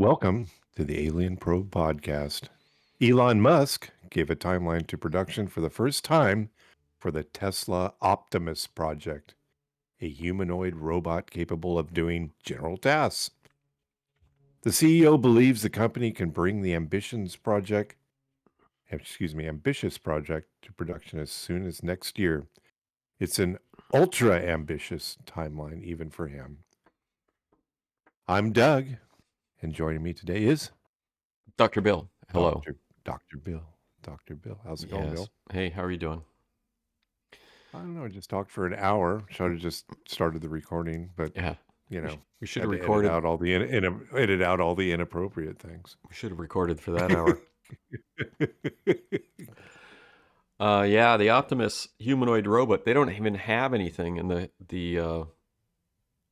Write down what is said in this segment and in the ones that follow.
Welcome to the Alien Probe podcast. Elon Musk gave a timeline to production for the first time for the Tesla Optimus project, a humanoid robot capable of doing general tasks. The CEO believes the company can bring the ambitious project to production as soon as next year. It's an ultra ambitious timeline even for him. I'm Doug, and joining me today is Dr. Bill, hello. Dr. Bill. Dr. Bill. How's it going, Bill? Hey, how are you doing? I don't know. I just talked for an hour. Should have just started the recording, but Yeah, we should have had to recorded. edit out all the inappropriate things. We should have recorded for that hour. Yeah, the Optimus humanoid robot. They don't even have anything in the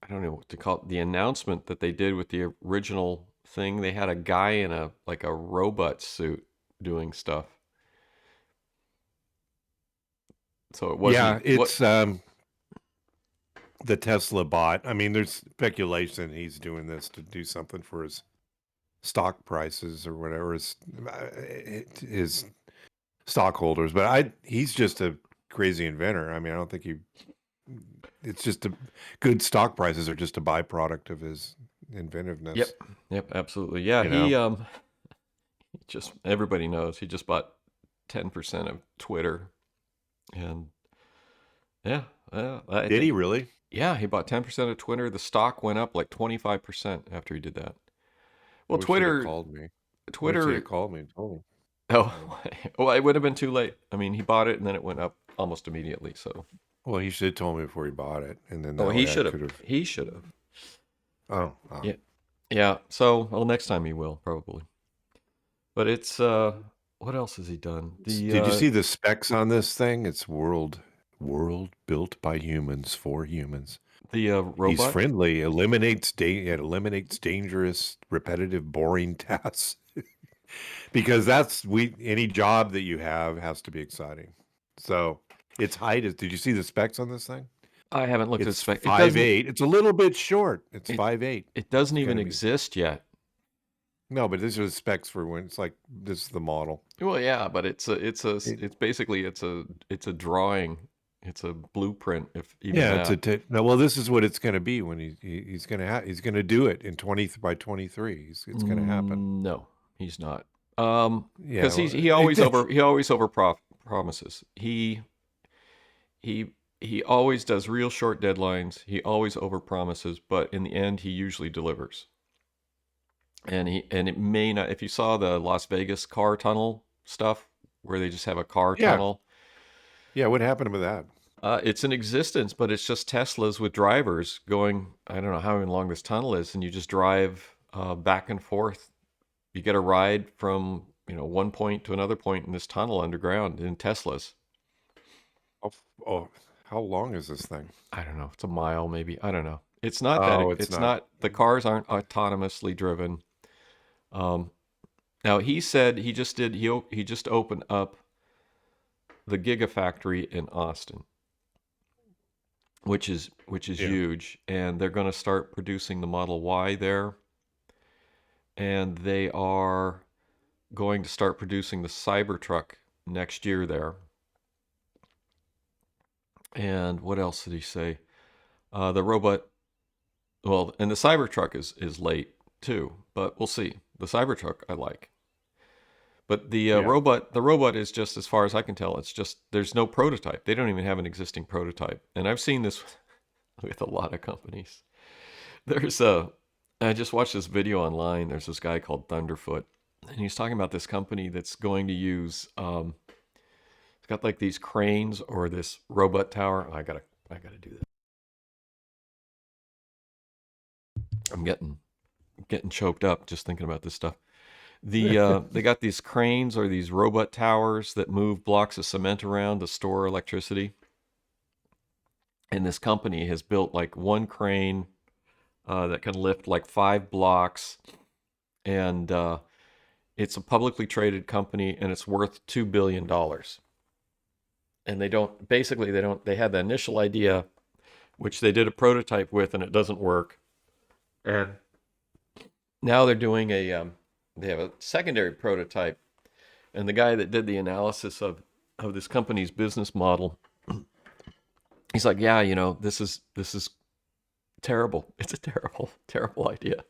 I don't know what to call it. The announcement that they did with the original thing. They had a guy in a robot suit doing stuff. So it wasn't. Yeah, it's the Tesla bot. I mean, there's speculation he's doing this to do something for his stock prices or whatever, his stockholders. But he's just a crazy inventor. I mean, I don't think it's just good stock prices are just a byproduct of his inventiveness. Yep, absolutely. Yeah, just everybody knows he just bought 10% of Twitter, and yeah, Did he really? Yeah, he bought 10% of Twitter. The stock went up like 25% after he did that. Well, Twitter called me. Twitter called me and told me. Oh, well, it would have been too late. I mean, he bought it and then it went up almost immediately. So, well, he should have told me before he bought it, and then he should have. He should have. Oh, yeah. So, well, next time he will probably. But it's what else has he done? Did you see the specs on this thing? It's world built by humans for humans. The robot. He's friendly. Eliminates dangerous, repetitive, boring tasks. Because any job that you have has to be exciting. So its height is. Did you see the specs on this thing? I haven't looked at the specs. 5'8". It's a little bit short. It's 5'8". It doesn't even exist yet. No, but these are the specs for when it's like this is the model. Well, yeah, but it's basically a drawing. It's a blueprint. If even that. Well, this is what it's going to be when he's going to do it in by 23. It's going to happen. No, he's not. Because he always over promises. He always does real short deadlines. He always over promises, but in the end, he usually delivers. And it may not. If you saw the Las Vegas car tunnel stuff, where they just have a car tunnel. Yeah, what happened with that? It's in existence, but it's just Teslas with drivers going. I don't know how long this tunnel is, and you just drive back and forth. You get a ride from one point to another point in this tunnel underground in Teslas. Oh, how long is this thing? I don't know. It's a mile, maybe. I don't know. It's not that. It's not. The cars aren't autonomously driven. Now he said he just opened up the Gigafactory in Austin, which is huge, and they're going to start producing the Model Y there, and they are going to start producing the Cybertruck next year there. And what else did he say? The robot, well, and the Cybertruck is late too, but we'll see. The Cybertruck I like. But the robot is just, as far as I can tell, it's just, there's no prototype. They don't even have an existing prototype. And I've seen this with a lot of companies. I just watched this video online. There's this guy called Thunderfoot, and he's talking about this company that's going to use, it's got like these cranes or this robot tower. I gotta do that. I'm getting choked up just thinking about this stuff. They got these cranes or these robot towers that move blocks of cement around to store electricity. And this company has built like one crane that can lift like 5 blocks, and it's a publicly traded company, and it's worth $2 billion. And they had the initial idea, which they did a prototype with, and it doesn't work. And now they're doing they have a secondary prototype, and the guy that did the analysis of this company's business model, he's like, yeah, this is terrible. It's a terrible, terrible idea.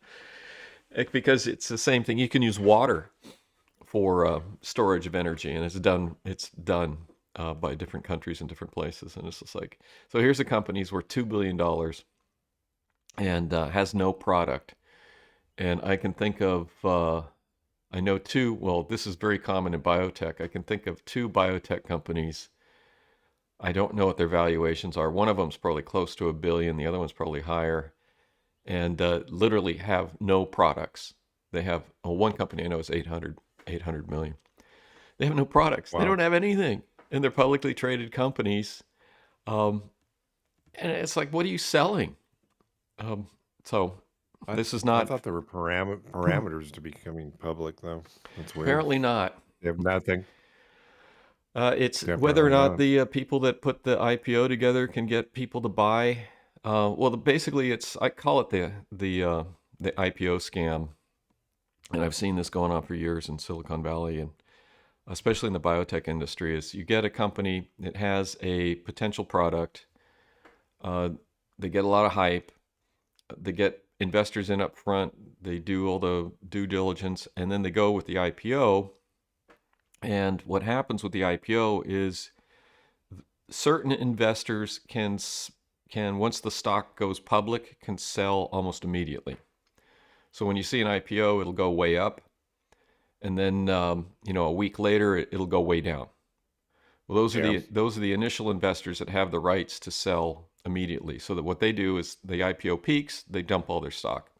Because it's the same thing. You can use water for storage of energy, and it's done by different countries in different places, and it's just like, so here's a company's worth $2 billion and has no product, and I can think of I know two. Well, this is very common in biotech. I can think of two biotech companies. I don't know what their valuations are. One of them's probably close to $1 billion. The other one's probably higher, and literally have no products. They have one company I know is 800 million. They have no products. They Wow. don't have anything, and they're publicly traded companies. Um, and it's like, what are you selling? So I this is I not thought there were parameters to becoming public, though. That's weird. apparently not. They have nothing. It's whether or Definitely not not. the people that put the IPO together can get people to buy. Well, basically, I call it the IPO scam, and I've seen this going on for years in Silicon Valley, and especially in the biotech industry. Is you get a company that has a potential product, uh, they get a lot of hype, they get investors in up front, they do all the due diligence, and then they go with the IPO. And what happens with the IPO is certain investors can once the stock goes public can sell almost immediately. So when you see an IPO, it'll go way up, and then a week later it'll go way down. Well, Yeah. those are the initial investors that have the rights to sell immediately. So that what they do is the IPO peaks, they dump all their stock.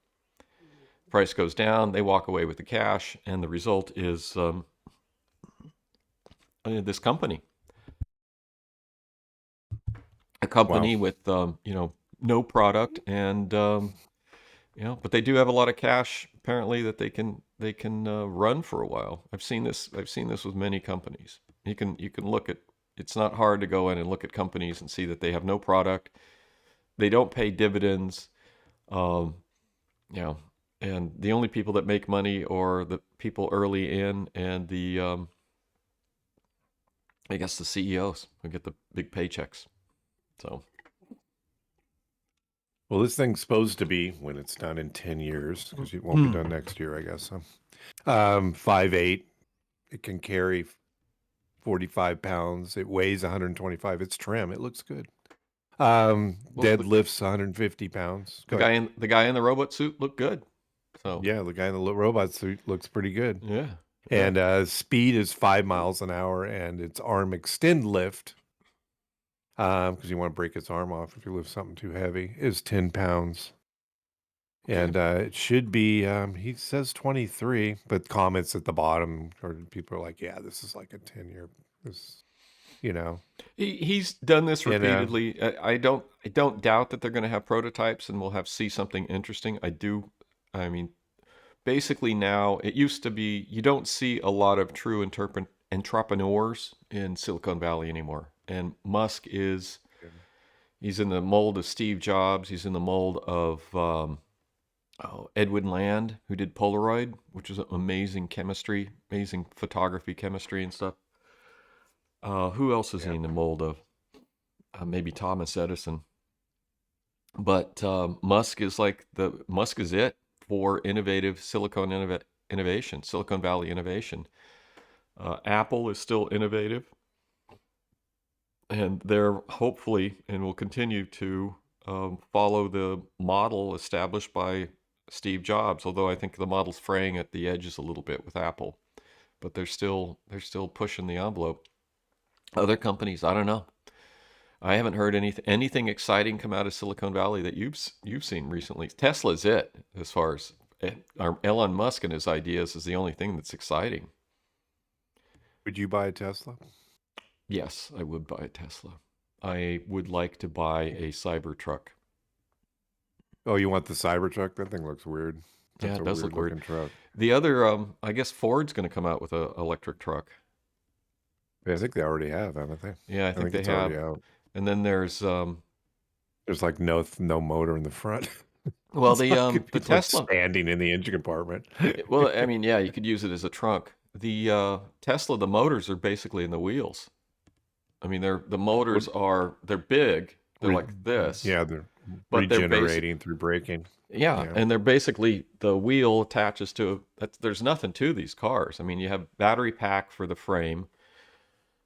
Price goes down, they walk away with the cash, and the result is this company, a Wow. company with no product, and but they do have a lot of cash apparently that they can run for a while. I've seen this with many companies. You can look at, it's not hard to go in and look at companies and see that they have no product. They don't pay dividends. Um, you know, and the only people that make money are the people early in, and I guess the CEOs who get the big paychecks. So Well, this thing's supposed to be, when it's done in 10 years, because it won't be done next year, I guess. So, 5'8". It can carry 45 pounds. It weighs 125. It's trim. It looks good. well, Deadlifts 150 pounds. the Go ahead. guy in the guy in the robot suit looked good. So Yeah, the guy in the robot suit looks pretty good. yeah, yeah. And speed is 5 miles an hour, and its arm extend lift, because you want to break its arm off if you lift something too heavy, is 10 pounds. Okay. And it should be, he says 23, but comments at the bottom, or people are like, yeah, this is like a 10-year, this, you know. He's done this And repeatedly. I don't doubt that they're going to have prototypes and we'll have see something interesting. I do. I mean, basically now it used to be you don't see a lot of true entrepreneurs in Silicon Valley anymore. And Musk he's in the mold of Steve Jobs. He's in the mold of Edwin Land, who did Polaroid, which is amazing chemistry, amazing photography, chemistry, and stuff. Who else is he yeah. in the mold of? Maybe Thomas Edison. But Musk is it for innovative innovation, Silicon Valley innovation. Apple is still innovative, and they're hopefully and will continue to follow the model established by Steve Jobs. Although I think the model's fraying at the edges a little bit with Apple, but they're still pushing the envelope. Other companies, I don't know. I haven't heard anything exciting come out of Silicon Valley that you've seen recently. Tesla's it as far as Elon Musk and his ideas is the only thing that's exciting. Would you buy a Tesla? Yes, I would buy a Tesla. I would like to buy a Cybertruck. Oh, you want the Cybertruck? That thing looks weird. Yeah, That's it a does weird look weird. looking truck. The other, I guess Ford's going to come out with a electric truck. Yeah, I think they already have, haven't they? Yeah, I I think think they it's already have. out. And then there's There's like no motor in the front. Well, It's not good the people Tesla. expanding in the engine compartment. Well, I mean, yeah, you could use it as a trunk. The Tesla, the motors are basically in the wheels. I mean, the What motors they're big. They're re like this, yeah, they're but they're basic. regenerating through braking. Yeah, Yeah. and they're basically the wheel attaches to there's nothing to these cars. I mean, you have battery pack for the frame,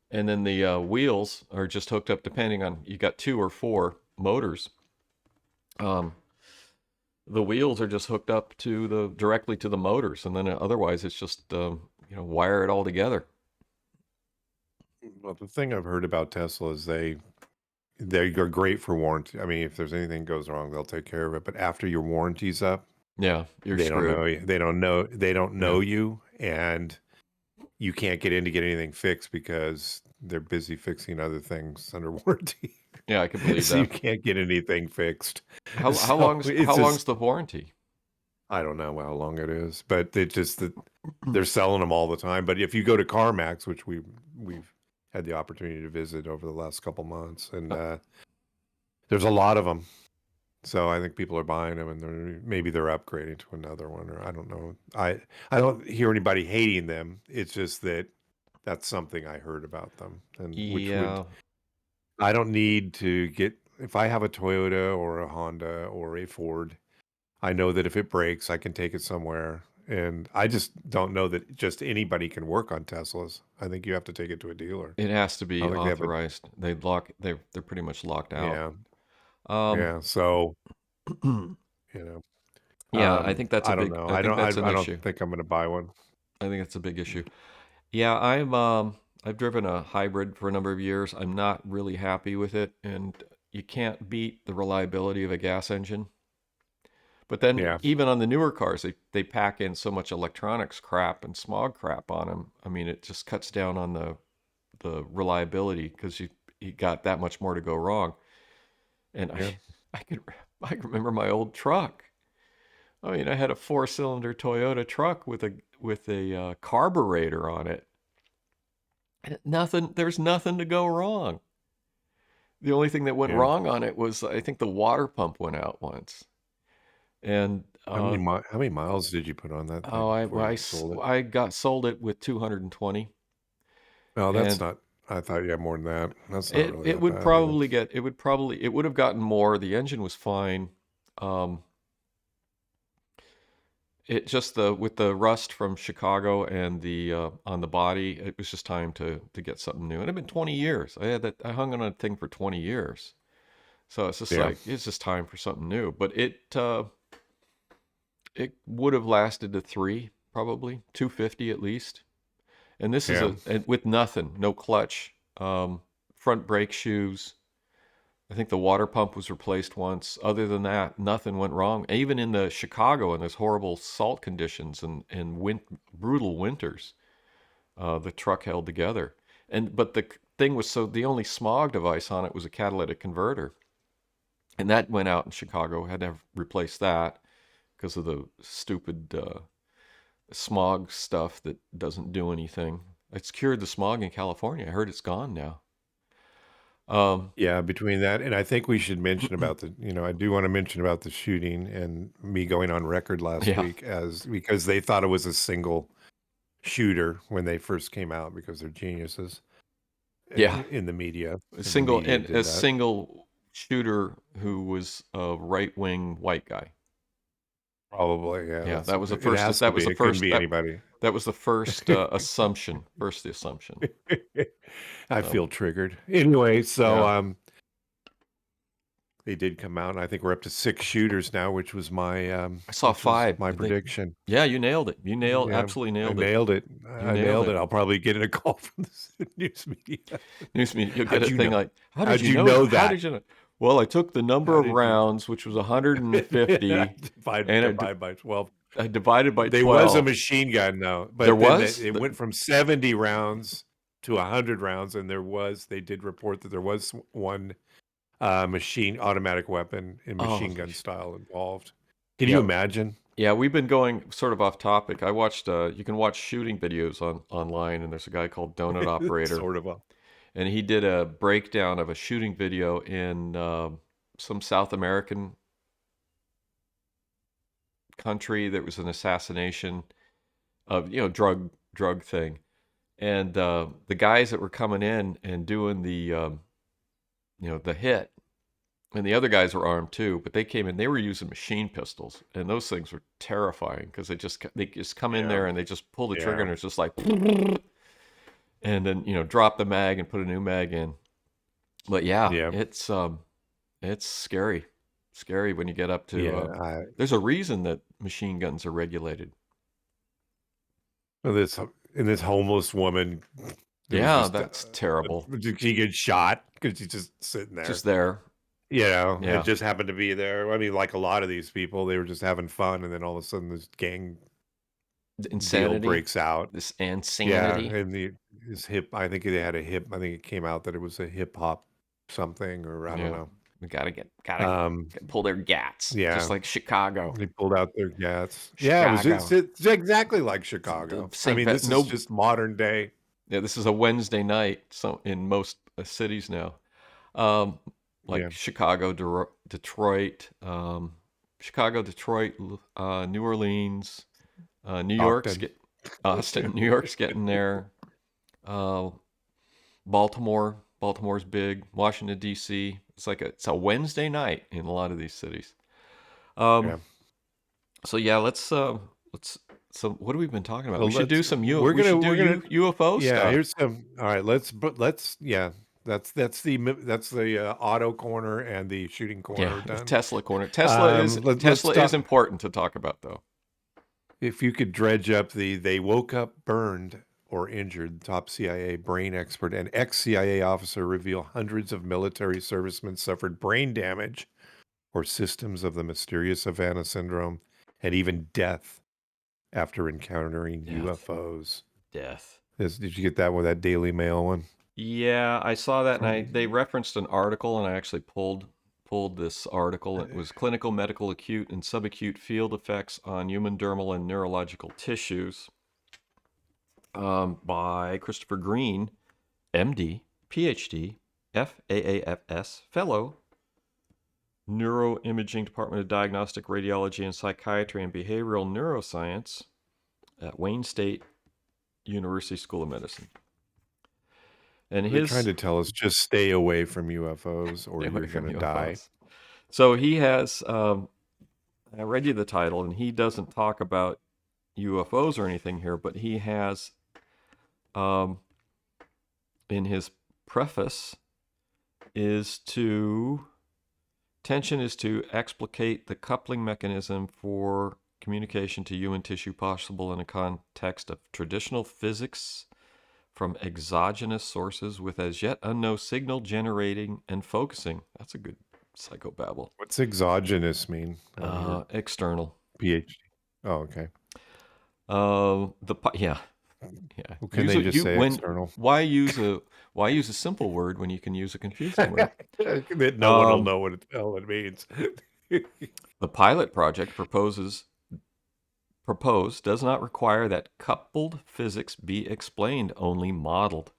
and then the wheels are just hooked up depending on you got 2 or 4 motors. Um, the wheels are just hooked up to the directly to the motors, and then otherwise it's just wire it all together. Well, the thing I've heard about Tesla is they're great for warranty. I mean, if there's anything goes wrong, they'll take care of it. But after your warranty's up, Yeah, you're they don't screwed. know you. They don't Yeah, know you, and you can't get in to get anything fixed because they're busy fixing other things under warranty. yeah, I can believe So you that. can't get anything fixed. How So long's it's how just long's the warranty? I don't know how long it is, but they just that they're selling them all the time. But if you go to CarMax, which we've had the opportunity to visit over the last couple months, and Uh, there's a lot of them. So I think people are buying them, and maybe they're upgrading to another one, or I don't know. I don't hear anybody hating them. It's just that that's something I heard about them, and which would yeah, I don't need to get if I have a Toyota or a Honda or a Ford. I know that if it breaks, I can take it somewhere. And I just don't know that just anybody can work on Teslas. I think you have to take it to a dealer. it has to I be don't think they have a, authorized. They're pretty much locked out. yeah, Um, yeah. So, you know, yeah, I think that's a I don't big. know. I think that's an I don't issue. think I'm going to buy one. I think that's a big issue. Yeah, I've driven a hybrid for a number of years. I'm not really happy with it, and you can't beat the reliability of a gas engine. But then Yeah, even on the newer cars, they pack in so much electronics crap and smog crap on them. I mean, it just cuts down on the reliability because you got that much more to go wrong. And yeah. I could I remember my old truck. I mean, I had a 4-cylinder Toyota truck with a carburetor on it. And there's nothing to go wrong. The only thing that went Yeah. wrong on it was I think the water pump went out once. And How many miles did you put on that oh, thing before you sold it? I got sold it with 220, Oh, that's and not. I thought you had more than that. That's not really that bad either. it would have gotten more. The engine was fine. Um, it just the with the rust from Chicago and the on the body, it was just time to get something new. And it had been 20 years. I hung on a thing for 20 years. So it's just Yeah, like it's just time for something new. But it would have lasted to 3, probably 250 at least. And this is yeah, and with nothing, no clutch, front brake shoes. I think the water pump was replaced once. Other than that, nothing went wrong. Even in the Chicago and those horrible salt conditions and brutal winters, the truck held together. But the thing was the only smog device on it was a catalytic converter, and that went out in Chicago. Had to have replaced that because of the stupid smog stuff that doesn't do anything. It's cured the smog in California. I heard it's gone now. Um, yeah. Between that, and I think we should mention about I do want to mention about the shooting and me going on record last yeah, week as because they thought it was a single shooter when they first came out because they're geniuses yeah. in the media. A And the single media and did a that. single shooter who was a right-wing white guy. Probably, yeah. Yeah, That's that was the it. first. Has to be. It couldn't be That anybody. that was the first assumption. First assumption. I So feel triggered. Anyway, so yeah, they did come out, and I think we're up to 6 shooters now, I saw which was 5. my prediction. Yeah, you nailed it. Yeah, Absolutely I nailed it. nailed it. You I nailed nailed it. it. I'll probably get a call from the news media. News media, you'll get How'd a you thing know? like, "How did How'd you you know? know How that? did you know?" Well, I took the number How of did you rounds, which was 150, and divide by 12? I divided by There was a 12. machine gun, though, There but then was, it went from 70 rounds to 100 rounds, and they did report that there was one machine automatic weapon in oh, machine gun style involved. Can you yeah, imagine? yeah. We've been going sort of off topic. I watched. You can watch shooting videos online, and there's a guy called Donut Operator, Sort of a. and he did a breakdown of a shooting video in some South American country. There was an assassination of drug thing, and the guys that were coming in and doing the hit, and the other guys were armed too, but they came in. They were using machine pistols, and those things were terrifying because they just come in Yeah. there and they just pull the trigger, Yeah. and it's just like, and then drop the mag and put a new mag in. But Yeah. it's scary when you get up to. Yeah. There's a reason that machine guns are regulated. This and this homeless woman. It was Yeah, just that's terrible. she gets shot because she's just sitting there. Just there. It just happened to be there. I mean, like a lot of these people, they were just having fun, and then all of a sudden, this gang Insanity deal breaks out. This Yeah, insanity. and his hip. I think they had a hip. I think it came out that it was a hip hop something, or I don't know. We gotta pull their gats. Yeah, Just like Chicago. they pulled out their gats. Chicago. Yeah, it's exactly like Chicago. I mean, this is just modern day. Yeah, this is a Wednesday night. So in most cities now, Chicago, Detroit, New Orleans, New York's Austin. New York's getting there. Baltimore's big. Washington D.C. It's a Wednesday night in a lot of these cities. So yeah, let's. So what have we been talking about? Well, we should do some we're gonna UFO stuff. Yeah, here's some. All right, let's that's the auto corner and the shooting corner done. Tesla corner. Tesla is important to talk about though. If you could dredge up they woke up burned or injured, top CIA brain expert and ex-CIA officer reveal hundreds of military servicemen suffered brain damage or systems of the mysterious Havana syndrome and even death after encountering UFOs. Death. Did you get that with that Daily Mail one? Yeah, I saw that, and they referenced an article, and I actually pulled this article. It was Clinical, Medical, Acute, and Subacute Field Effects on Human Dermal and Neurological Tissues by Christopher Green, MD, PhD, FAAFS, Fellow, Neuroimaging Department of Diagnostic Radiology and Psychiatry and Behavioral Neuroscience at Wayne State University School of Medicine. And they're trying to tell us just stay away from UFOs or you're going to die. So he has, I read you the title, and he doesn't talk about UFOs or anything here, but he has, in his preface, tension is to explicate the coupling mechanism for communication to human tissue possible in a context of traditional physics from exogenous sources with as yet unknown signal generating and focusing. That's a good psychobabble. What's exogenous mean? External. PhD. Oh, okay. Yeah. Well, can they just say external? Why use a simple word when you can use a confusing word? No one will know what the hell it means. The pilot project does not require that coupled physics be explained, only modeled.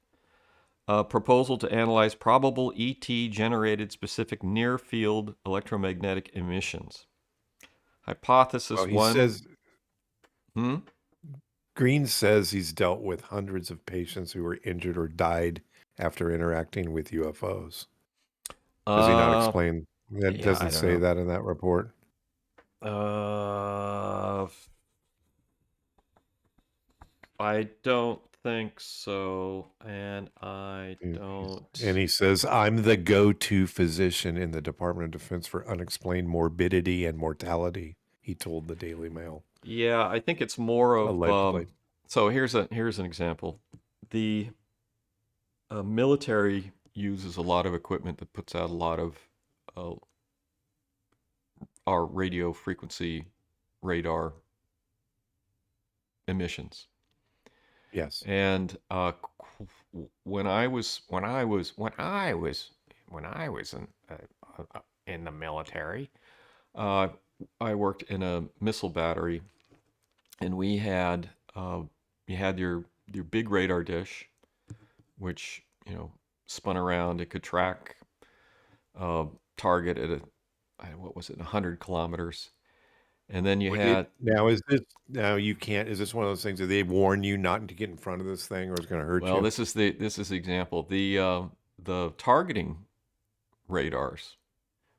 A proposal to analyze probable ET-generated specific near-field electromagnetic emissions. Hypothesis one. Says, Green says he's dealt with hundreds of patients who were injured or died after interacting with UFOs. Does he not explain? That doesn't say that in that report. I don't think so, and I don't. And he says, I'm the go-to physician in the Department of Defense for unexplained morbidity and mortality, he told the Daily Mail. Yeah, I think it's more of... Allegedly. So here's an example. The military uses a lot of equipment that puts out a lot of our radio frequency radar emissions. Yes. And when I was in the military, I worked in a missile battery, and we had you had your big radar dish, which spun around. It could track target at 100 kilometers. And then you Would had, now is this now you can't is this one of those things that they warn you not to get in front of this thing or it's gonna hurt well, you? this is the example. The targeting radars,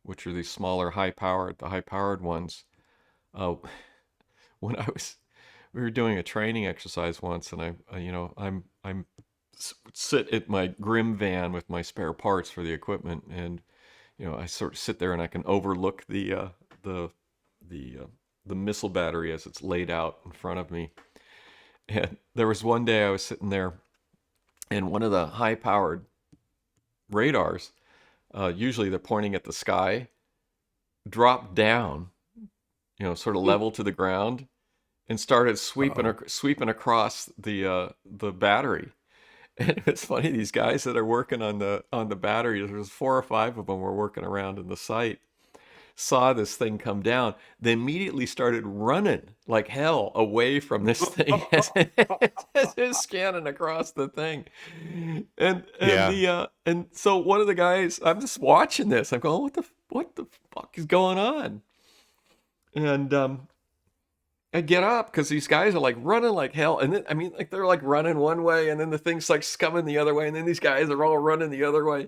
which are these smaller, high-powered ones. Uh, when we were doing a training exercise once, and I'm sit at my Grim van with my spare parts for the equipment, and I sort of sit there and I can overlook the the uh, the missile battery as it's laid out in front of me. And there was one day I was sitting there, and one of the high-powered radars, usually they're pointing at the sky, dropped down, sort of level to the ground, and started Uh-oh. sweeping across the battery. And it's funny, these guys that are working on the battery, there's 4 or 5 of them were working around in the site, saw this thing come down. They immediately started running like hell away from this thing as it's scanning across the thing. Yeah. And so one of the guys, I'm just watching this. I'm going, what the fuck is going on? And I get up because these guys are like running like hell, and then I mean, like they're like running one way, and then the thing's like scumming the other way, and then these guys are all running the other way.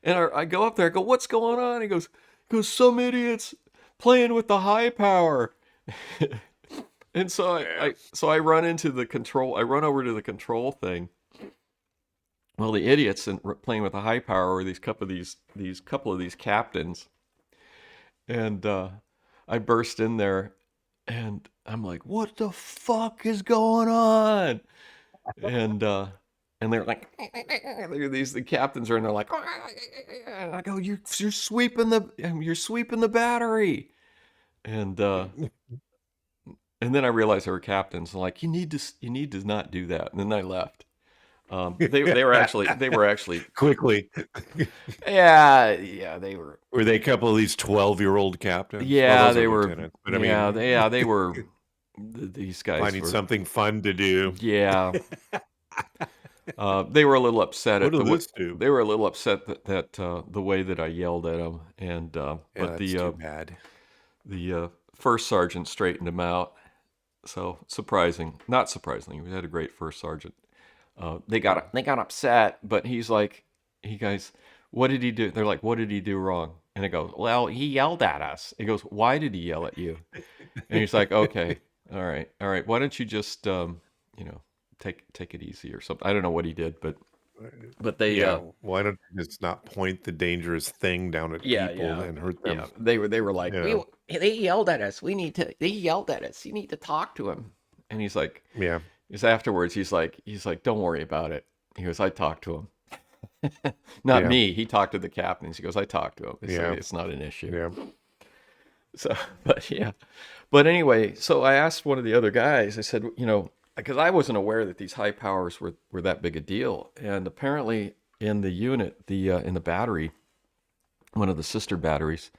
And I go up there, I go, "What's going on?" He goes, "Some idiots playing with the high power." And so Yeah. I run into the control. I run over to the control thing. Well, the idiots and playing with the high power were these couple of these captains, and I burst in there, and I'm like, "What the fuck is going on?" And they're like, the captains are in there like, and I go, "You're sweeping the battery," and then I realized they were captains. I'm like, you need to not do that. And then I left. They were actually, Quickly. yeah, they were. Were they a couple of these 12-year-old captains? Well, Yeah, those are they were. lieutenants, but I Yeah, mean, they were. These guys finding were. something fun to do. Yeah, they were a little upset at What'll the way. this do? They were a little upset that the way that I yelled at them, and Yeah, but that's too bad. the first sergeant straightened him out. So not surprisingly, we had a great first sergeant. They got upset, but he goes, "What did he do?" They're like, "What did he do wrong?" And I go, "Well, he yelled at us." He goes, "Why did he yell at you?" And he's like, "Okay, all right. Why don't you just you know, take it easy or something?" I don't know what he did, but they Yeah, why don't you just not point the dangerous thing down at yeah, people yeah, and hurt them? yeah. They were like, You "We know? they yelled at us. They yelled at us. You need to talk to him." And Yeah, he's afterwards, he's like, "Don't worry about it." He goes, "I talked to him." Not yeah, me. He talked to the captains. He goes, "I talked to him." It's like, yeah, it's not an issue. yeah. So, but yeah. But anyway, so I asked one of the other guys, I said, because I wasn't aware that these high powers were that big a deal. And apparently in the unit, in the battery, one of the sister batteries,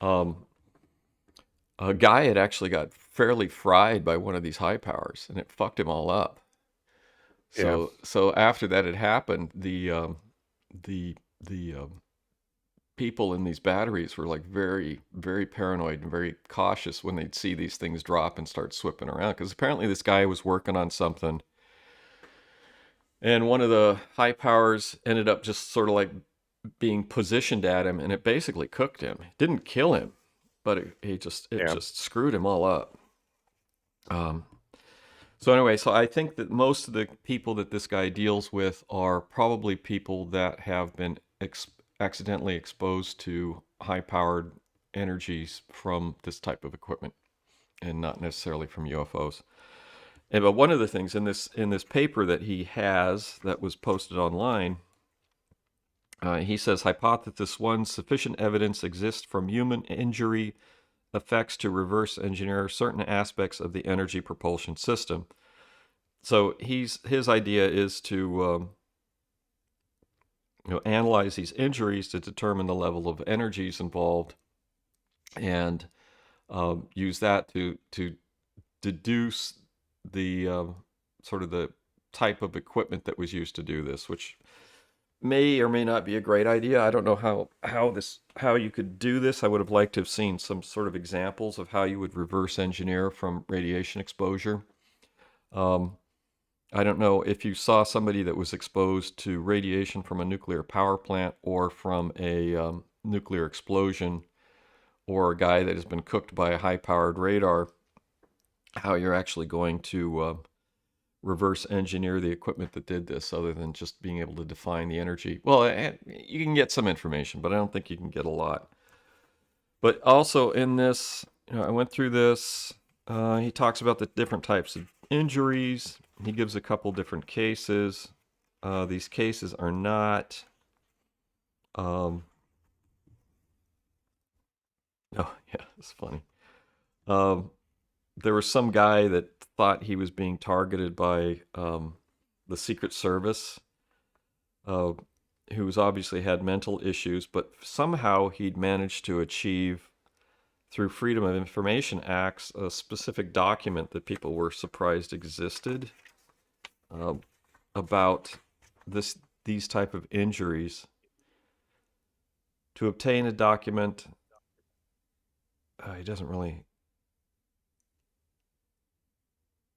um, a guy had actually got fairly fried by one of these high powers, and it fucked him all up. Yeah. So after that had happened, the people in these batteries were like very, very paranoid and very cautious when they'd see these things drop and start swipping around. Because apparently this guy was working on something, and one of the high powers ended up just sort of like being positioned at him, and it basically cooked him. It didn't kill him, but it Yeah. just screwed him all up. Um, so anyway, so I think that most of the people that this guy deals with are probably people that have been accidentally exposed to high-powered energies from this type of equipment, and not necessarily from UFOs. But one of the things in this paper that he has that was posted online, he says hypothesis one: sufficient evidence exists from human injury effects to reverse engineer certain aspects of the energy propulsion system. So his idea is to analyze these injuries to determine the level of energies involved, and use that to deduce the sort of the type of equipment that was used to do this, which may or may not be a great idea. I don't know how you could do this. I would have liked to have seen some sort of examples of how you would reverse engineer from radiation exposure. I don't know if you saw somebody that was exposed to radiation from a nuclear power plant or from a nuclear explosion, or a guy that has been cooked by a high-powered radar, how you're actually going to reverse engineer the equipment that did this, other than just being able to define the energy. Well, you can get some information, but I don't think you can get a lot. But also in this, I went through this. He talks about the different types of injuries. He gives a couple different cases. These cases are not. Oh yeah, it's funny. There was some guy that thought he was being targeted by the Secret Service, who's obviously had mental issues, but somehow he'd managed to achieve, through Freedom of Information Acts, a specific document that people were surprised existed about these type of injuries. To obtain a document, he doesn't really.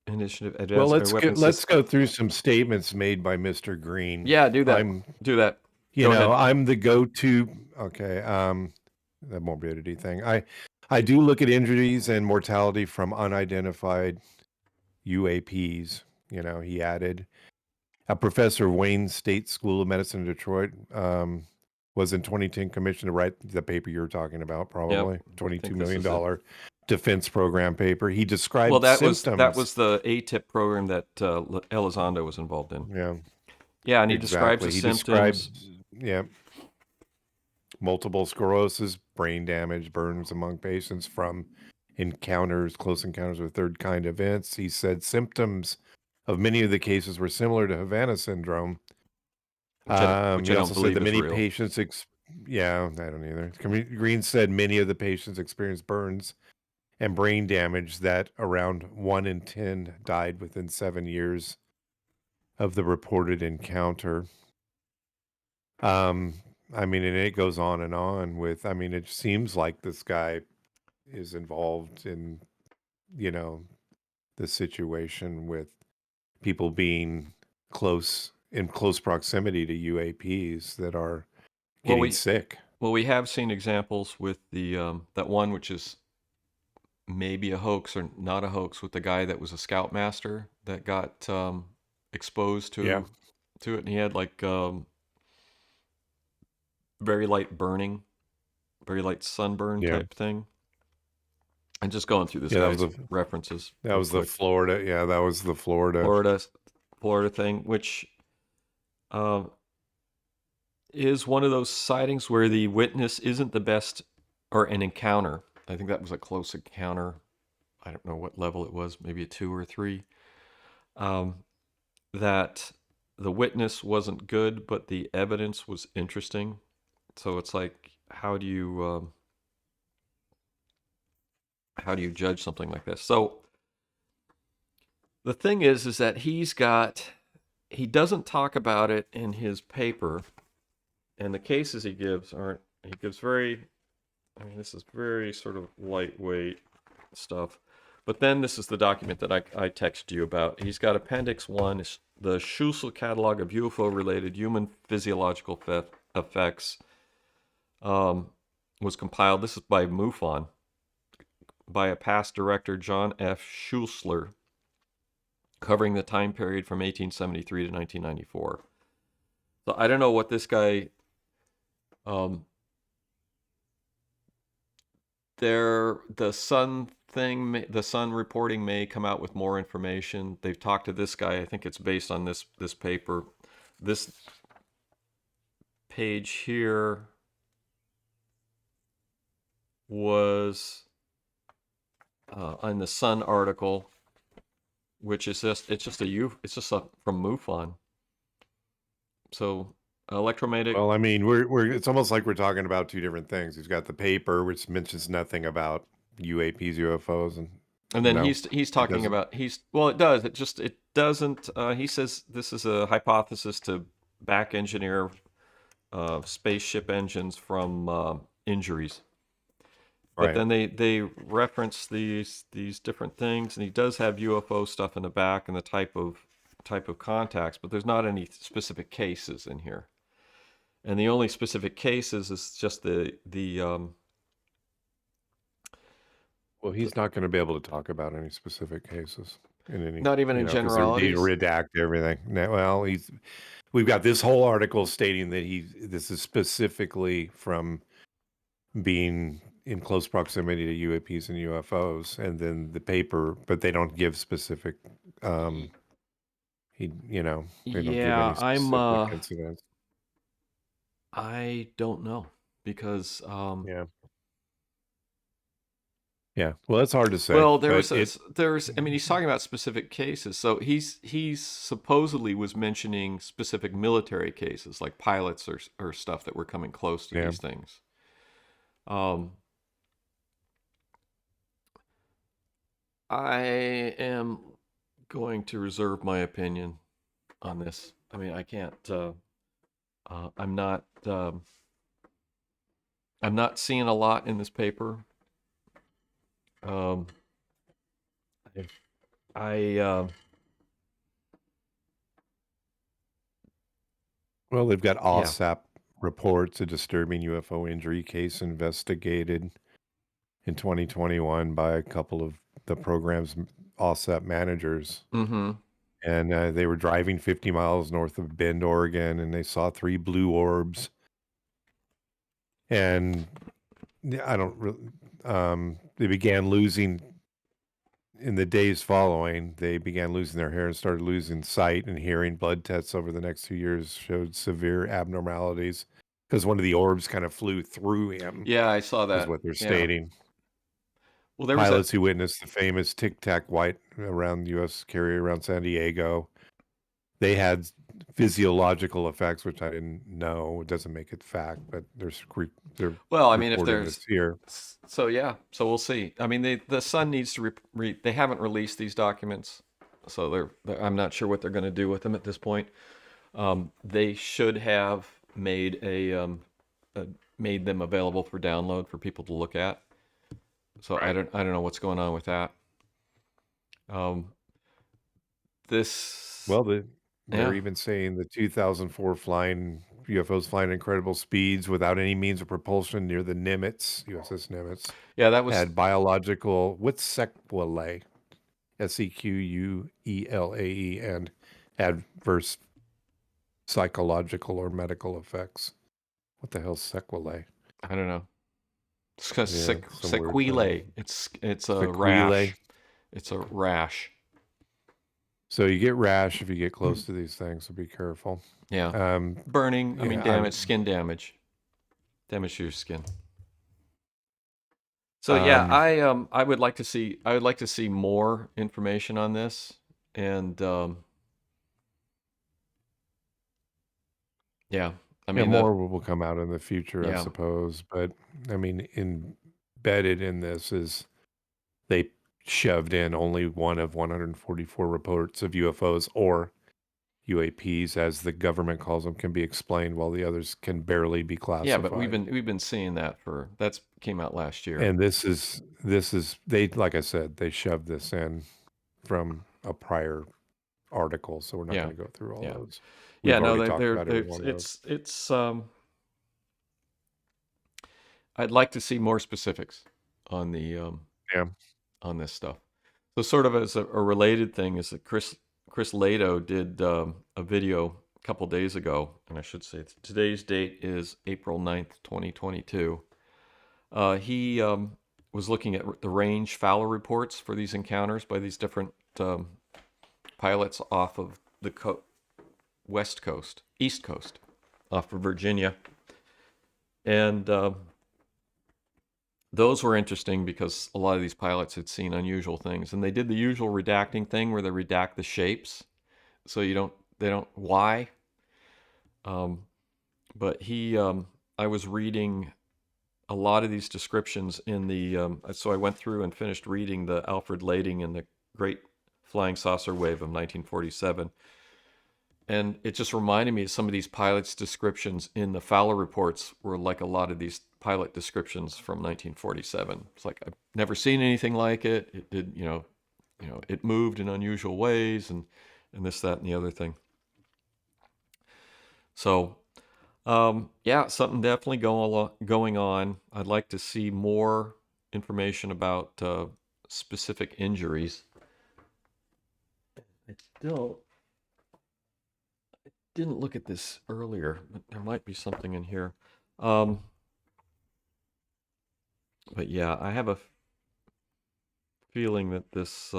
Initiative Well, Advanced Air Weapons let's System. go through some statements made by Mr. Green. Yeah, do that. Do that. Go ahead. I'm the go-to. Okay, the morbidity thing. I do look at injuries and mortality from unidentified UAPs. He added. A professor of Wayne State School of Medicine in Detroit was in 2010 commissioned to write the paper you're talking about, probably Yep, $22 million defense program paper. He described symptoms. that was the ATIP program that Elizondo was involved in. Yeah. Yeah, and he describes the symptoms. Multiple sclerosis, brain damage, burns among patients from close encounters with third kind events. He said symptoms of many of the cases were similar to Havana syndrome. Which I don't believe said that many real. patients, I don't either. Green said many of the patients experienced burns and brain damage that around 1 in 10 died within 7 years of the reported encounter. And it goes on and on with, it seems like this guy is involved in, the situation with people being in close proximity to UAPs that are getting sick. Well, we have seen examples with the that one which is maybe a hoax or not a hoax, with the guy that was a scoutmaster that got exposed to it, and he had like very light burning, very light sunburn type thing. And just going through this guy's references. That was the Florida. Yeah, that was the Florida thing, which is one of those sightings where the witness isn't the best, or an encounter. I think that was a close encounter. I don't know what level it was, maybe a 2 or 3. That the witness wasn't good, but the evidence was interesting. So it's like, how do you judge something like this? So the thing is that he doesn't talk about it in his paper, and the cases he gives this is very sort of lightweight stuff. But then this is the document that I texted you about. He's got Appendix 1, the Schussel Catalog of UFO-related human physiological effects, was compiled. This is by MUFON, by a past director, John F. Schussler, covering the time period from 1873 to 1994. So I don't know what this guy... the Sun reporting may come out with more information. They've talked to this guy. I think it's based on this paper. This page here was on the Sun article, which is from MUFON. So electromagnetic. Well, it's almost like we're talking about two different things. He's got the paper, which mentions nothing about UAPs, UFOs, and then he's talking about it does. It doesn't. He says this is a hypothesis to back engineer spaceship engines from injuries. But Right. then they reference these different things, and he does have UFO stuff in the back and the type of contacts, but there's not any specific cases in here. And the only specific cases is just Well, he's not going to be able to talk about any specific cases in any, not even in because they generalities. redact everything. Well, we've got this whole article stating that this is specifically from being in close proximity to UAPs and UFOs, and then the paper, but they don't give specific. Um, they don't give Yeah, any specific incidents. I don't know because Yeah, yeah. Well, it's hard to say, well, but it. I mean, he's talking about specific cases. So he's supposedly was mentioning specific military cases, like pilots or stuff that were coming close to Yeah. these things. Um, I am going to reserve my opinion on this. I mean, I can't. I'm not. I'm not seeing a lot in this paper. Um, I Well, they've got yeah. OSAP reports, a disturbing UFO injury case investigated in 2021 by a couple of the program's OSAP managers. Mm-hmm. And they were driving 50 miles north of Bend, Oregon, and they saw 3 blue orbs. And I don't really, they began losing in the days following, they began losing their hair and started losing sight and hearing. Blood tests over the next 2 years showed severe abnormalities because one of the orbs kind of flew through him, Yeah, I saw is that. what they're Yeah. stating. Well, there was that. Pilots who witnessed the famous Tic Tac white around U.S. carrier around San Diego, they had physiological effects, which I didn't know. It doesn't make it fact, but they're Well, I mean, if reporting this there's here. so yeah, so we'll see. I mean, the Sun needs to they haven't released these documents, so I'm not sure what they're going to do with them at this point. They should have made them available for download for people to look at. So Right. I don't know what's going on with that. This Well, they're yeah. even saying the 2004 flying UFOs flying incredible speeds without any means of propulsion near the Nimitz, USS Nimitz, Yeah, that was had biological, what's sequelae? Sequelae, and adverse psychological or medical effects. What the hell's sequelae? I don't know. It's 'cause Yeah, some weird sequelae. term. It's a Sequelae. rash. It's a rash. So you get rash if you get close to these things, so be careful. Yeah. Um, Burning, I mean yeah, damage, skin damage. Damage to your skin. So yeah, um, I would like to see more information on this, and yeah, I yeah, mean more will come out in the future, I yeah. suppose. But I mean, embedded in this is they shoved in only one of 144 reports of UFOs or UAPs, as the government calls them, can be explained, while the others can barely be Yeah, but classified. we've been seeing that that's came out last year. And this is they, like I said, they shoved this in from a prior article, so we're not Yeah. going to go through all Yeah. those. Yeah, We've no, already talked about every one of those. it's I'd like to see more specifics on the Yeah. on this stuff. So sort of as a related thing is that Chris Lato did a video a couple days ago, and I should say today's date is April 9th, 2022. He was looking at the range Fowler reports for these encounters by these different pilots off of the East Coast, off of Virginia. And those were interesting because a lot of these pilots had seen unusual things, and they did the usual redacting thing where they redact the shapes, so they don't why. But I was reading a lot of these descriptions in the, so I went through and finished reading the Alfred Lading and the Great Flying Saucer Wave of 1947. And it just reminded me of some of these pilots' descriptions in the Fowler reports were like a lot of these pilot descriptions from 1947. It's like, I've never seen anything like it. It did, it moved in unusual ways and this, that, and the other thing. So, yeah, something definitely going on. I'd like to see more information about specific injuries. I still didn't look at this earlier, but there might be something in here. But yeah, I have a feeling that this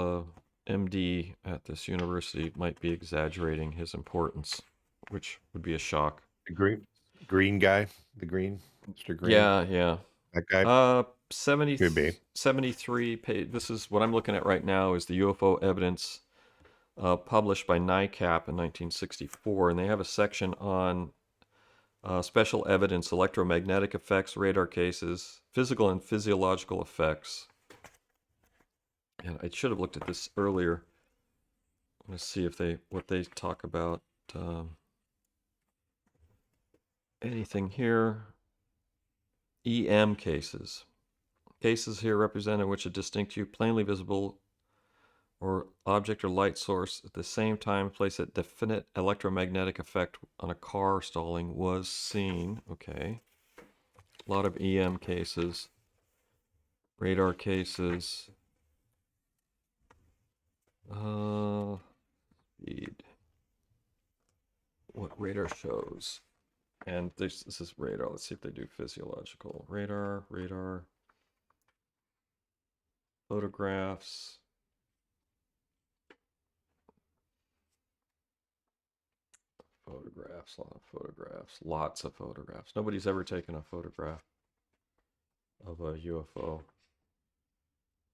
MD at this university might be exaggerating his importance, which would be a shock. The green guy, the green, Mr. Green, Yeah. that guy 70, could be. 73 page. This is what I'm looking at right now is the UFO evidence published by NICAP in 1964, and they have a section on special evidence, electromagnetic effects, radar cases, physical and physiological effects. And I should have looked at this earlier. Let's see if what they talk about. Anything here? EM cases. Cases here represented in which a distinct hue, plainly visible, or object or light source at the same time place a definite electromagnetic effect on a car stalling was seen. Okay. A lot of EM cases. Radar cases. Speed. What radar shows? And this is radar. Let's see if they do physiological. Radar. Photographs. Photographs, a lot of photographs, lots of photographs. Nobody's ever taken a photograph of a UFO.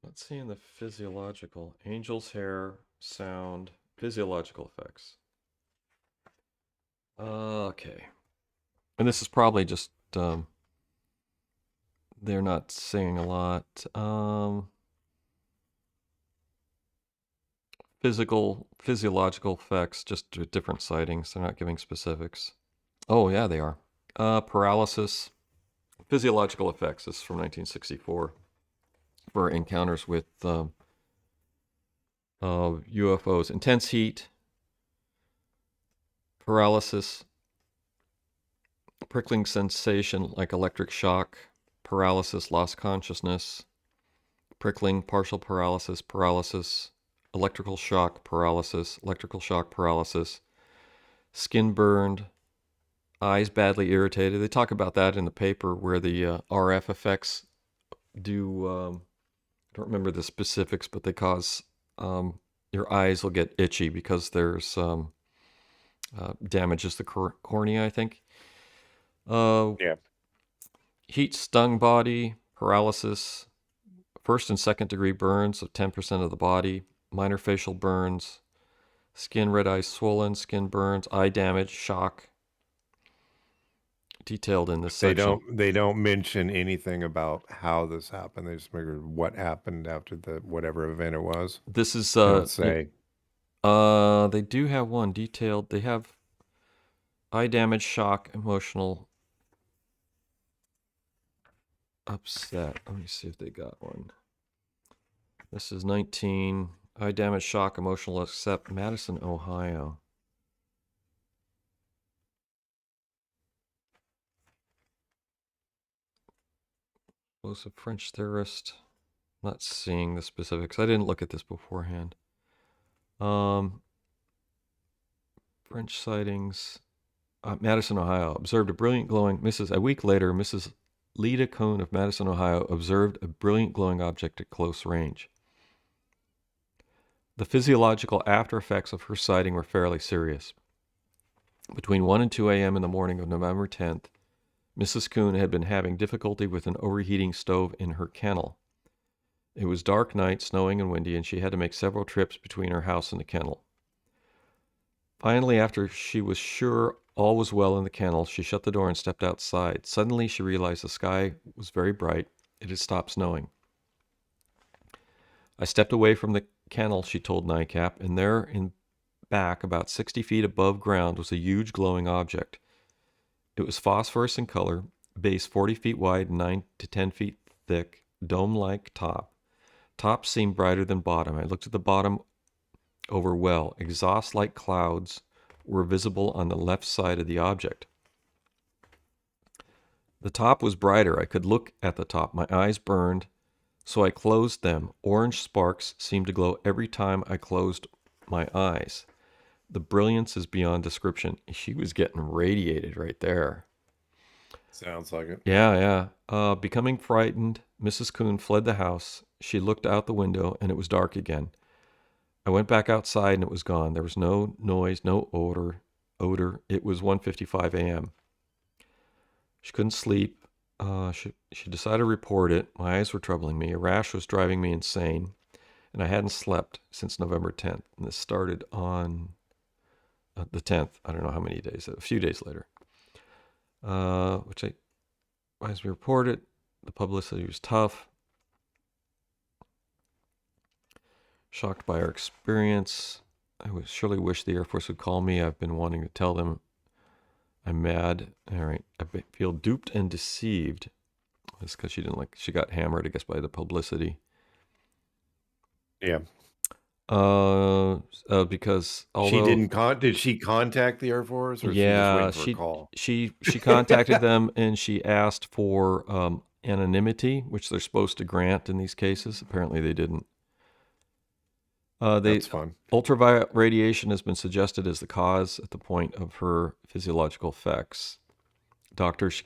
Let's see in the physiological. Angel's hair, sound, physiological effects. Okay. And this is probably just, they're not saying a lot. Physiological effects, just different sightings. They're not giving specifics. Oh, yeah, they are. Paralysis, physiological effects. This is from 1964 for encounters with UFOs. Intense heat, paralysis, prickling sensation like electric shock, paralysis, lost consciousness, prickling, partial paralysis, electrical shock paralysis, skin burned, eyes badly irritated. They talk about that in the paper where the RF effects do, I don't remember the specifics, but they cause your eyes will get itchy because there's damages the cornea, I think. Yeah. Heat stung body, paralysis, first and second degree burns of 10% of the body, minor facial burns, skin, red eyes swollen, skin burns, eye damage, shock. Detailed in this section. They don't mention anything about how this happened. They just figured what happened after the whatever event it was. This is They don't say. they do have one detailed. They have eye damage, shock, emotional upset. Let me see if they got one. This is 19. Eye damage, shock, emotional upset, Madison, Ohio. Was a French theorist. Not seeing the specifics. I didn't look at this beforehand. French sightings. Madison, Ohio. Observed a brilliant glowing. A week later, Mrs. Leda Cohn of Madison, Ohio, observed a brilliant glowing object at close range. The physiological after effects of her sighting were fairly serious. Between 1 and 2 a.m. in the morning of November 10th, Mrs. Cohn had been having difficulty with an overheating stove in her kennel. It was dark night, snowing and windy, and she had to make several trips between her house and the kennel. Finally, after she was sure all was well in the kennel, she shut the door and stepped outside. Suddenly, she realized the sky was very bright. It had stopped snowing. I stepped away from the kennel, she told NICAP, and there in back about 60 feet above ground was a huge glowing object. It was phosphorus in color, base 40 feet wide, 9 to 10 feet thick, dome-like top. Top seemed brighter than bottom. I looked at the bottom over well. Exhaust-like clouds were visible on the left side of the object. The top was brighter. I could look at the top. My eyes burned, so I closed them. Orange sparks seemed to glow every time I closed my eyes. The brilliance is beyond description. She was getting radiated right there. Sounds like it. Yeah. Becoming frightened, Mrs. Coon fled the house. She looked out the window, and it was dark again. I went back outside, and it was gone. There was no noise, no odor. It was 1:55 a.m. She couldn't sleep. She decided to report it. My eyes were troubling me. A rash was driving me insane, and I hadn't slept since November 10th. And this started on the 10th. I don't know how many days. A few days later. As we reported, the publicity was tough. Shocked by our experience. I would surely wish the Air Force would call me. I've been wanting to tell them I'm mad. All right. I feel duped and deceived. That's because she got hammered, I guess, by the publicity. Yeah. Because although did she contact the Air Force, or yeah, she just waiting for a call? she contacted them and she asked for anonymity, which they're supposed to grant in these cases. Apparently, they didn't. That's fun. Ultraviolet radiation has been suggested as the cause at the point of her physiological effects. Doctors she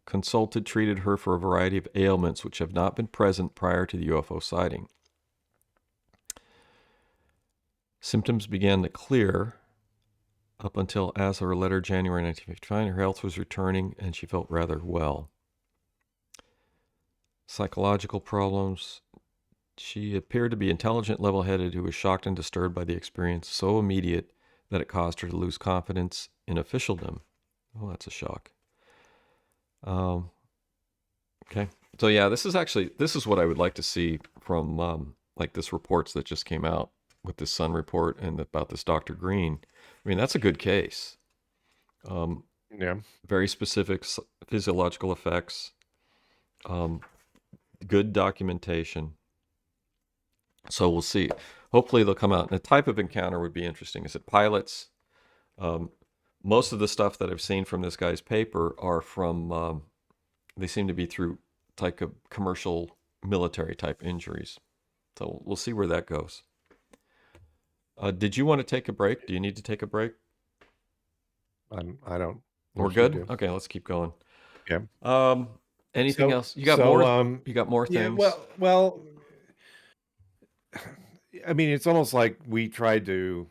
consulted treated her for a variety of ailments which have not been present prior to the UFO sighting. Symptoms began to clear up until, as of her letter, January 1959, her health was returning and she felt rather well. Psychological problems. She appeared to be intelligent, level-headed, who was shocked and disturbed by the experience so immediate that it caused her to lose confidence in officialdom. Oh, that's a shock. Okay. So yeah, this is what I would like to see from like this reports that just came out with this Sun report and about this Dr. Green. I mean, that's a good case. Yeah. Very specific physiological effects. Good documentation. So we'll see. Hopefully they'll come out. And the type of encounter would be interesting. Is it pilots? Most of the stuff that I've seen from this guy's paper are from, they seem to be through like a commercial military type injuries. So we'll see where that goes. Did you want to take a break? Do you need to take a break? I don't. We're good? Okay, let's keep going. Yeah. Anything else? You got more? You got more things? Yeah, well, I mean, it's almost like we tried to,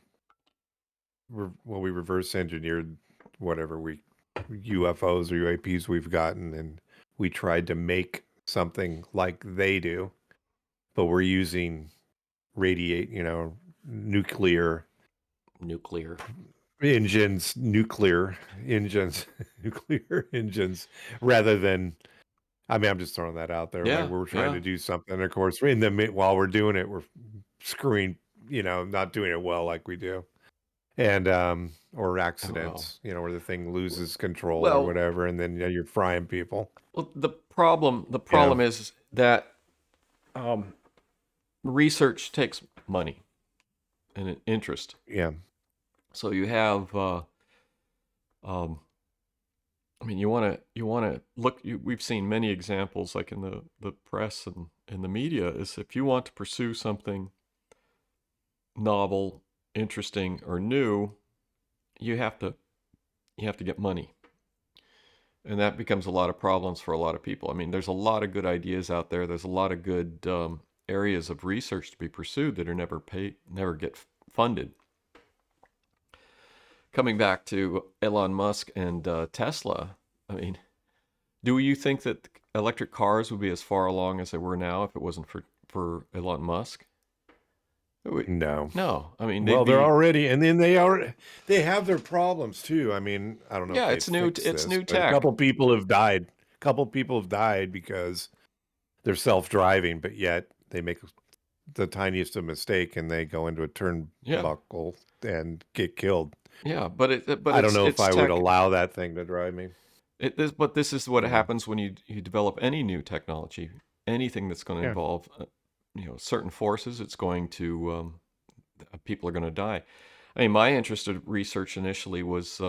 we reverse engineered whatever UFOs or UAPs we've gotten, and we tried to make something like they do, but we're using nuclear engines rather than, I mean, I'm just throwing that out there. Yeah, like we're trying to do something. Of course, while we're doing it, we're screwing, not doing it well like we do. And or accidents, where the thing loses control or whatever, and then you're frying people. Well, the problem is that research takes money and an interest. Yeah. So you have, I mean, you want to look. We've seen many examples, like in the press and in the media, is if you want to pursue something novel, interesting, or new, you have to get money, and that becomes a lot of problems for a lot of people. I mean, there's a lot of good ideas out there. There's a lot of good areas of research to be pursued that are never get funded. Coming back to Elon Musk and Tesla, I mean, do you think that electric cars would be as far along as they were now if it wasn't for Elon Musk? No. I mean, they're already, and then they have their problems too. I mean, I don't know. Yeah, it's new tech. A couple people have died because they're self-driving, but yet they make the tiniest of mistake and they go into a Yeah, turnbuckle and get killed. yeah, but I don't know if it's I would tech. allow that thing to drive me. But this is what You know. happens when you develop any new technology, anything that's going to Yeah. involve certain forces. It's going to people are going to die. I mean, my interest in research initially was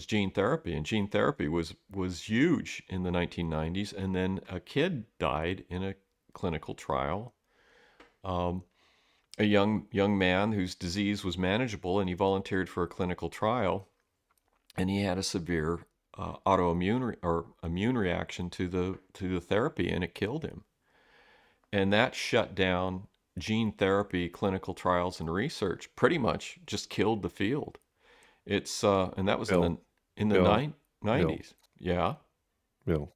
gene therapy, and gene therapy was huge in the 1990s. And then a kid died in a clinical trial. Um, a young man whose disease was manageable, and he volunteered for a clinical trial, and he had a severe or immune reaction to the therapy, and it killed him. And that shut down gene therapy clinical trials and research. Pretty much just killed the field. It's and that was in Bill, the Bill, Bill, 90s. Yeah. Bill.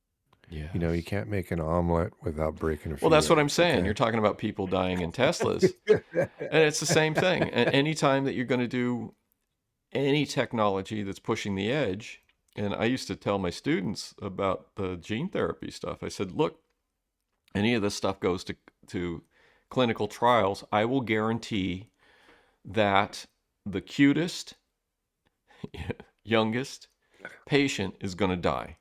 You Yes. can't make an omelet without breaking a Well, few that's what I'm eggs, saying. okay? You're talking about people dying in Teslas, and it's the same thing. Anytime that you're going to do any technology that's pushing the edge, and I used to tell my students about the gene therapy stuff. I said, look, any of this stuff goes to clinical trials, I will guarantee that the cutest, youngest patient is going to die.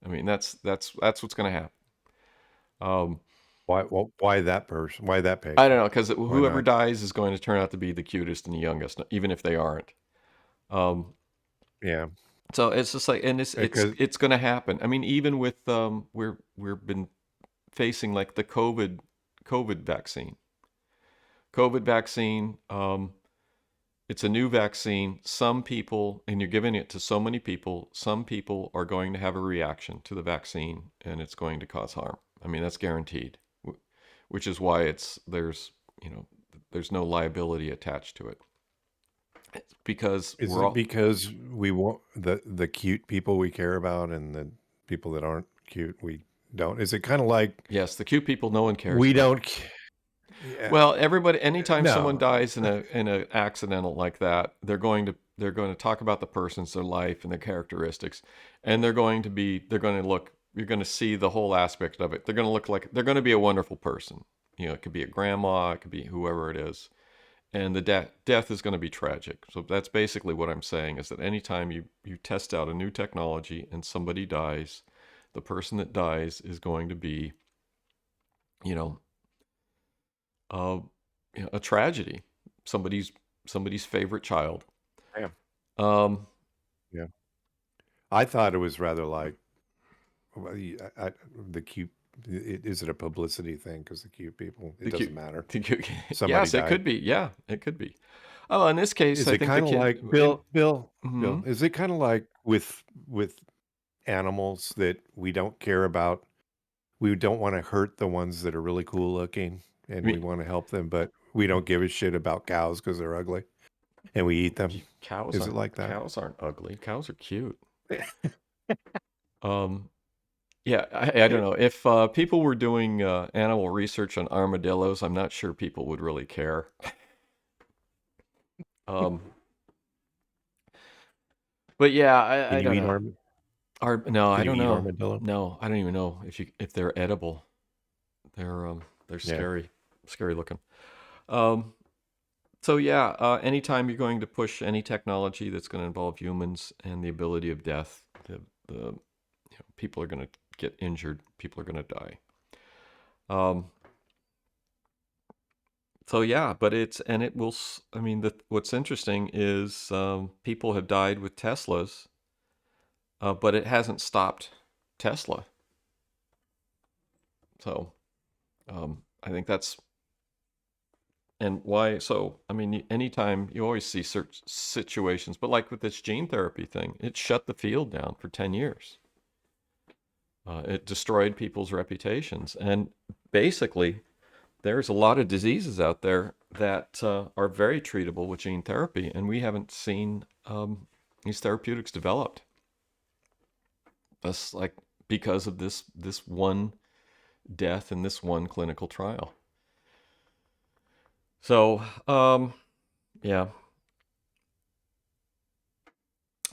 I mean, that's what's going to happen. Um, Why that person? Why that I don't patient? know, because Why whoever not? dies is going to turn out to be the cutest and the youngest, even if they aren't. Um, Yeah, so it's just like, and because it's going to happen. I mean, even with we've been facing like the COVID vaccine. COVID vaccine. It's a new vaccine. Some people, and you're giving it to so many people, some people are going to have a reaction to the vaccine, and it's going to cause harm. I mean, that's guaranteed, which is why you know, there's no liability attached to it. It's because is we're it all, because we want the cute people we care about and the people that aren't cute we don't? Is it kind of like yes, the cute people no one cares we about. don't? Yeah, Well, everybody, anytime someone no. dies in a accidental like that, they're going to talk about the person's their life and their characteristics, and they're going to look. You're going to see the whole aspect of it. They're going to look like they're going to be a wonderful person. You know, it could be a grandma, it could be whoever it is, and the death is going to be tragic. So that's basically what I'm saying is that anytime you test out a new technology and somebody dies, the person that dies is going to be, you know, uh, a tragedy. Somebody's somebody's favorite child. Yeah, Um, yeah. I thought it was rather like well, the cute. Is it a publicity thing? Because the cute people, it the doesn't cute, matter. the cute. Somebody Yes, it could died. be. Yeah, it could be. Oh, in this case, Is I it think the kind of kid. like Bill? Mhm. Is it kind of like with animals that we don't care about? We don't want to hurt the ones that are really cool looking, and we We- want to help them, but we don't give a shit about cows because they're ugly, and we eat them. Is it like that? Cows aren't ugly. Cows are cute. Um, yeah, I don't know if people were doing animal research on armadillos. I'm not sure people would really care. Um, but yeah, Can I you don't eat know. arm? No, I Can you don't eat know. armadillo? No, I don't even know if they're edible. They're Yeah. scary looking. Um, so yeah, anytime you're going to push any technology that's going to involve humans and the ability of death, people are going to get injured. People are going to die. Um, so yeah, but it will. I mean, what's interesting is people have died with Teslas, but it hasn't stopped Tesla. So I think that's and why. So I mean, anytime you always see certain situations, but like with this gene therapy thing, it shut the field down for 10 years. It destroyed people's reputations, and basically, there's a lot of diseases out there that are very treatable with gene therapy, and we haven't seen these therapeutics developed. That's like because of this one death in this one clinical trial. So yeah,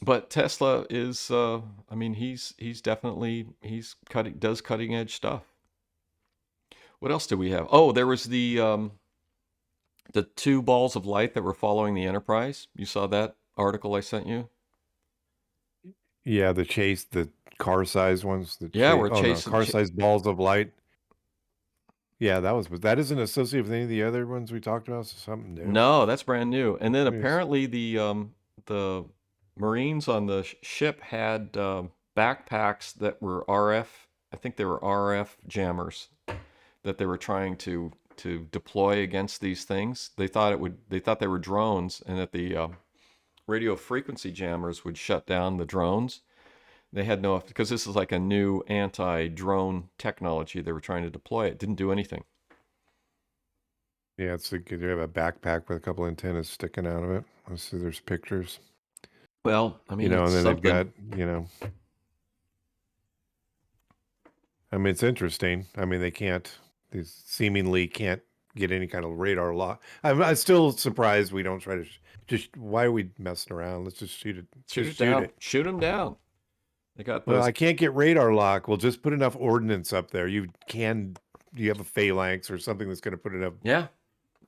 but Tesla is I mean he's definitely does cutting edge stuff. What else do we have? Oh, there was the The two balls of light that were following the Enterprise. You saw that article I sent you? Yeah, the car-sized ones, the Yeah, chase. we're Oh no, chasing. car-sized balls of light. Yeah, but that isn't associated with any of the other ones we talked about. So something new. No, that's brand new. And then Yes. apparently the Marines on the ship had backpacks that were RF. I think they were RF jammers that they were trying to deploy against these things. They thought it would. They thought they were drones, and that the radio frequency jammers would shut down the drones. They had no, because this is like a new anti-drone technology. They were trying to deploy. It didn't do anything. Yeah, it's like you have a backpack with a couple antennas sticking out of it. I see there's pictures. Well, I mean, it's And then they've something. got, I mean, it's interesting. I mean, they seemingly can't get any kind of radar lock. I'm still surprised we don't try to just, why are we messing around? Let's just shoot it. Shoot Just it shoot down. it. Shoot them down. They got Well, those. I can't get radar lock. Well, just put enough ordnance up there. You have a phalanx or something that's going to put enough Yeah.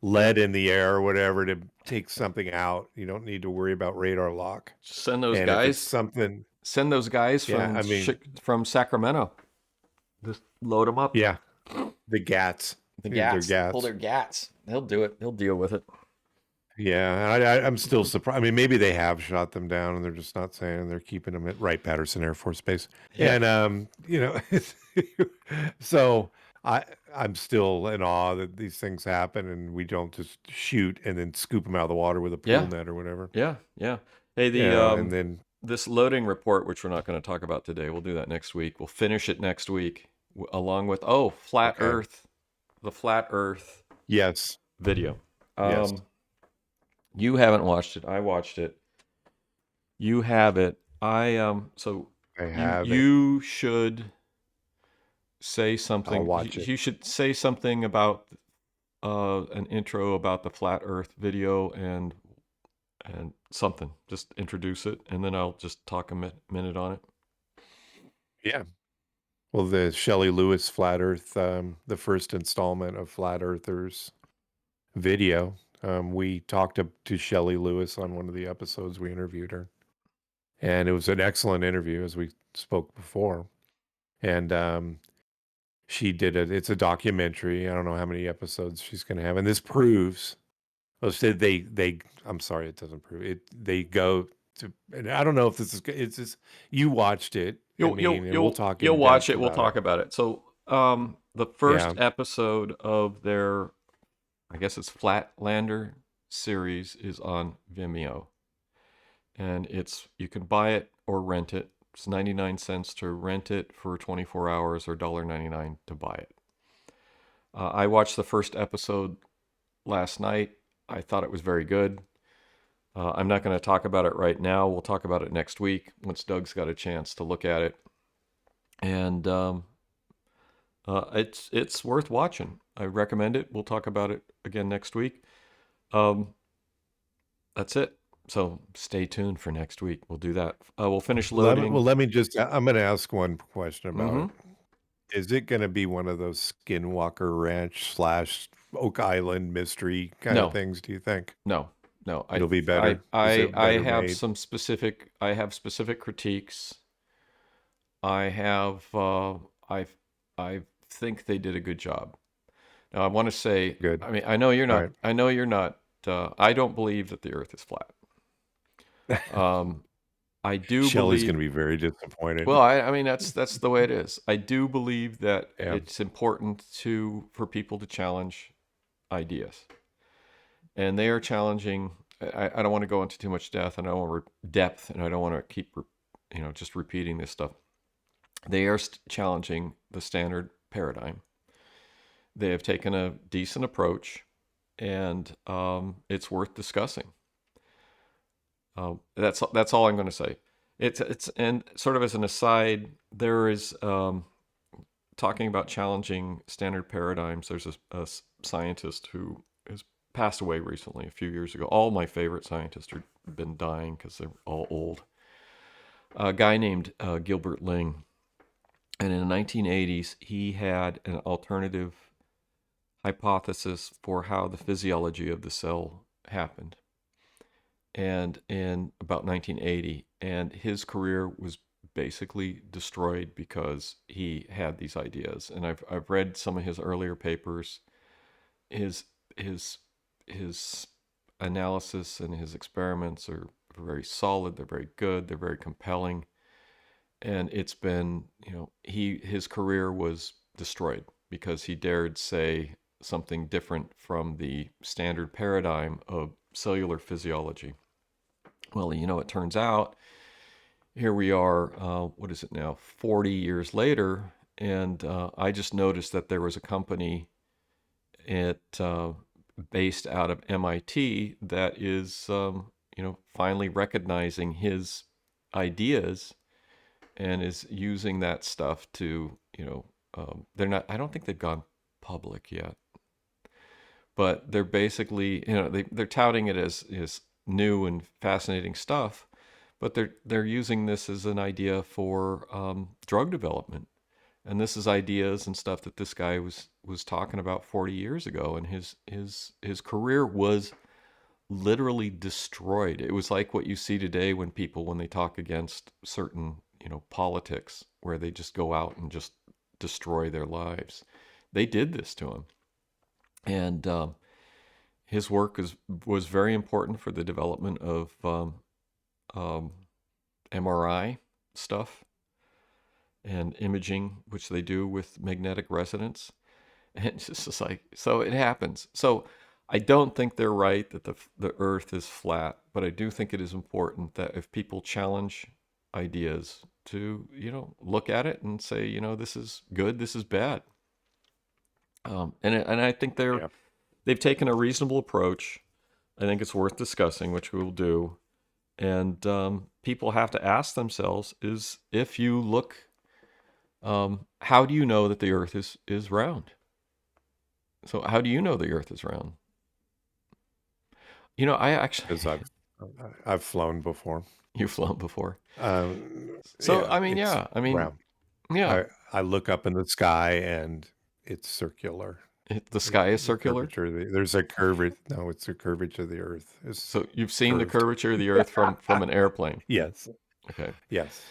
lead in the air or whatever to take something out. You don't need to worry about radar lock. Send those And if it's guys. something, Send those guys yeah, from I mean, from Sacramento. Just load them up. yeah, the GATs. The They're gats. Pull GATs. their gats. They'll do it. They'll deal with it. Yeah, I'm still surprised. I mean, maybe they have shot them down, and they're just not saying. They're keeping them at Wright-Patterson Air Force Base, Yeah. and so I'm still in awe that these things happen, and we don't just shoot and then scoop them out of the water with a pool Yeah. net or whatever. Yeah. Yeah. Hey, And then this loading report, which we're not going to talk about today, we'll do that next week. We'll finish it next week, along with flat okay, Earth, the flat Earth yes, video. yes, You haven't watched it. I watched it. You have it. So I have it. you should say I'll something. watch it. You should say something about an intro about the flat Earth video and something. Just introduce it, and then I'll just talk a minute on it. Yeah. Well, the Shelley Lewis Flat Earth, the first installment of Flat Earthers video. We talked to Shelley Lewis on one of the episodes. We interviewed her, and it was an excellent interview, as we spoke before. And she did it. It's a documentary. I don't know how many episodes she's going to have, and this proves. Oh, so they. I'm sorry, it doesn't prove it. They go to, and I don't know if this is. It's just you watched it. You'll And we'll talk you'll in watch depth it. We'll about talk it. about it. So the first episode of their, I guess it's Flatlander series, is on Vimeo, and you can buy it or rent it. It's 99 cents to rent it for 24 hours, or $1.99 to buy it. I watched the first episode last night. I thought it was very good. I'm not going to talk about it right now. We'll talk about it next week once Doug's got a chance to look at it. And it's worth watching. I recommend it. We'll talk about it again next week. That's it. So stay tuned for next week. We'll do that. We'll finish loading. Let me just. I'm going to ask one question about it. Is it going to be one of those Skinwalker Ranch / Oak Island mystery kind of things? Do you think? No. It'll be better. I have some specific. I have specific critiques. I think they did a good job. Now I want to say, Good. I mean, I know you're not. Right. I know you're not. I don't believe that the Earth is flat. I do Shelley's believe. going to be very disappointed. Well, I mean that's the way it is. I do believe that Yeah. it's important for people to challenge ideas, and they are challenging. I don't want to go into too much depth, and I don't want depth, and I don't want to keep just repeating this stuff. They are challenging the standard paradigm. They have taken a decent approach, and it's worth discussing. That's all I'm going to say. It's and sort of as an aside, there is talking about challenging standard paradigms. There's a scientist who has passed away recently, a few years ago. All my favorite scientists have been dying because they're all old. A guy named Gilbert Ling, and in the 1980s, he had an alternative hypothesis for how the physiology of the cell happened, and in about 1980, and his career was basically destroyed because he had these ideas. And I've read some of his earlier papers. His his his analysis and his experiments are very solid. They're very good. They're very compelling. And it's been, his career was destroyed because he dared say something different from the standard paradigm of cellular physiology. Well, it turns out here we are, what is it now, 40 years later, and I just noticed that there was a company based out of MIT that is, finally recognizing his ideas and is using that stuff to, they're not, I don't think they've gone public yet, but they're basically, they're touting it as new and fascinating stuff, but they're using this as an idea for drug development. And this is ideas and stuff that this guy was talking about 40 years ago, and his career was literally destroyed. It was like what you see today when they talk against certain, politics, where they just go out and just destroy their lives. They did this to him, and his work was very important for the development of MRI stuff and imaging, which they do with magnetic resonance. And it's just like, so it happens. So I don't think they're right that the Earth is flat, but I do think it is important that if people challenge ideas to, look at it and say, this is good, this is bad. And I think they've taken a reasonable approach. I think it's worth discussing, which we will do. And people have to ask themselves: is if you look, how do you know that the Earth is round? So how do you know the Earth is round? I actually Because I've flown before. You've flown before. So I mean, it's yeah, round. yeah. I look up in the sky and it's circular. The sky is The circular. curvature. There's a curvature. No, it's the curvature of the Earth. It's So you've seen the curved. curvature of the Earth from an airplane. Yes. Okay. Yes.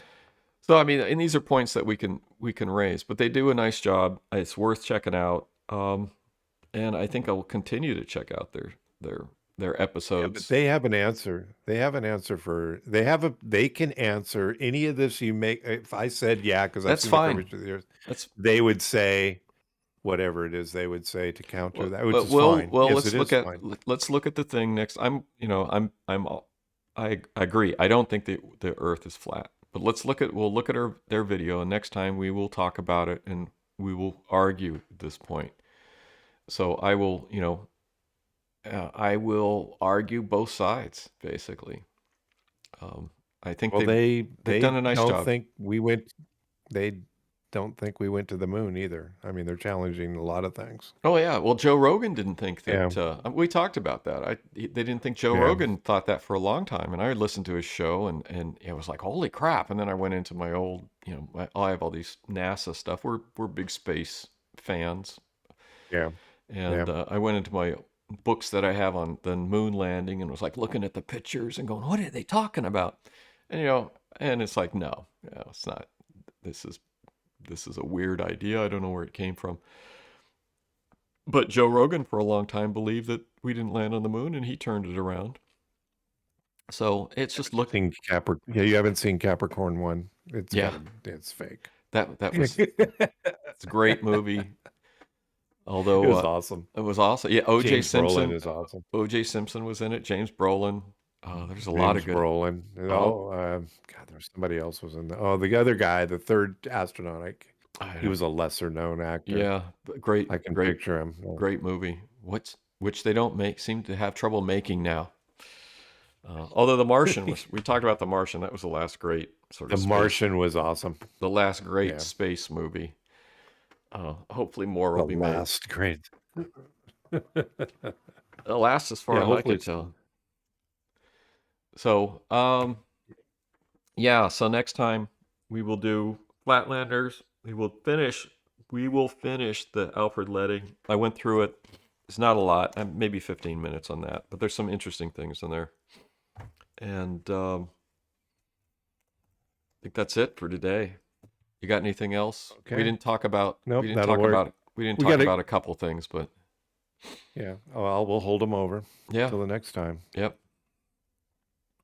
So I mean, and these are points that we can raise, but they do a nice job. It's worth checking out. And I think I will continue to check out their Yeah, but episodes. they have an answer. They can answer any of this you make. If I said, yeah, because I've That's seen the fine. curvature of the Earth, That's they would say whatever it is they would say to counter that, which but is fine. well, Yes, it is fine. let's look at the thing next. I agree. I don't think the Earth is flat. But we'll look at their video, and next time we will talk about it and we will argue this point. So I will, I will argue both sides basically. I think Well, they've done a nice don't job. think we went. They don't think we went to the moon either. I mean, they're challenging a lot of things. Oh yeah, well Joe Rogan didn't think Yeah. that. We talked about that. They didn't think Joe Yeah. Rogan thought that for a long time, and I listened to his show, and it was like, holy crap! And then I went into my old, I have all these NASA stuff. We're big space fans, Yeah. and Yeah. I went into my books that I have on the moon landing, and was like looking at the pictures and going, what are they talking about? And and it's like, no, it's not. This is a weird idea. I don't know where it came from. But Joe Rogan, for a long time, believed that we didn't land on the moon, and he turned it around. So it's just Yeah, you haven't seen Capricorn 1. Yeah, It's fake. that was it's a great movie. It Although was awesome. it was awesome. Yeah, O.J. James Brolin Simpson. is awesome. O.J. Simpson was in it. James Brolin. There's a lot James of good. Brolin. Oh, God, there's somebody else was in there. Oh, the other guy, the third astronaut. I He don't. was a lesser known actor. Yeah, but great, I can great, picture him. great movie. Which they don't seem to have trouble making now. Although The Martian we talked about The Martian. That was the last great sort The of space. Martian was awesome. The last great Yeah. space movie. Hopefully more will The be made. last great. The last, as far Yeah, as I hopefully can tell. So, yeah. So next time we will do Flatlanders. We will finish we will finish the Alfred Letty. I went through it. It's not a lot, maybe 15 minutes on that, but there's some interesting things in there. And I think that's it for today. You got anything else? Okay. We didn't talk about. Nope, we didn't that'll talk work. about. We didn't We talk gotta- about a couple things, but Yeah. Oh, we'll hold them over yeah. till the next time. Yep.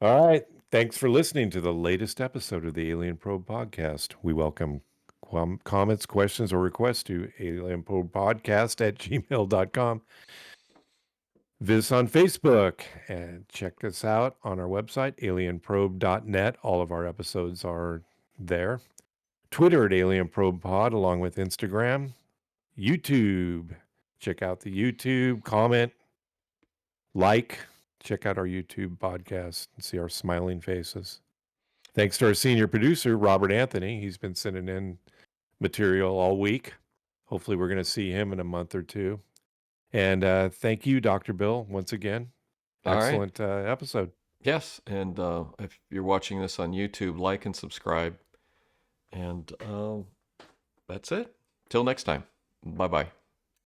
All right. Thanks for listening to the latest episode of the Alien Probe Podcast. We welcome comments, questions, or requests to alienprobepodcast@gmail.com. Visit us on Facebook and check us out on our website, alienprobe.net. All of our episodes are there. Twitter at alienprobepod, along with Instagram. YouTube. Check out the YouTube, comment, like. Check out our YouTube podcast and see our smiling faces. Thanks to our senior producer, Robert Anthony. He's been sending in material all week. Hopefully we're going to see him in a month or two. And thank you, Dr. Bill, once again. All right. Excellent episode. Yes, and if you're watching this on YouTube, like and subscribe. And that's it. Till next time. Bye-bye.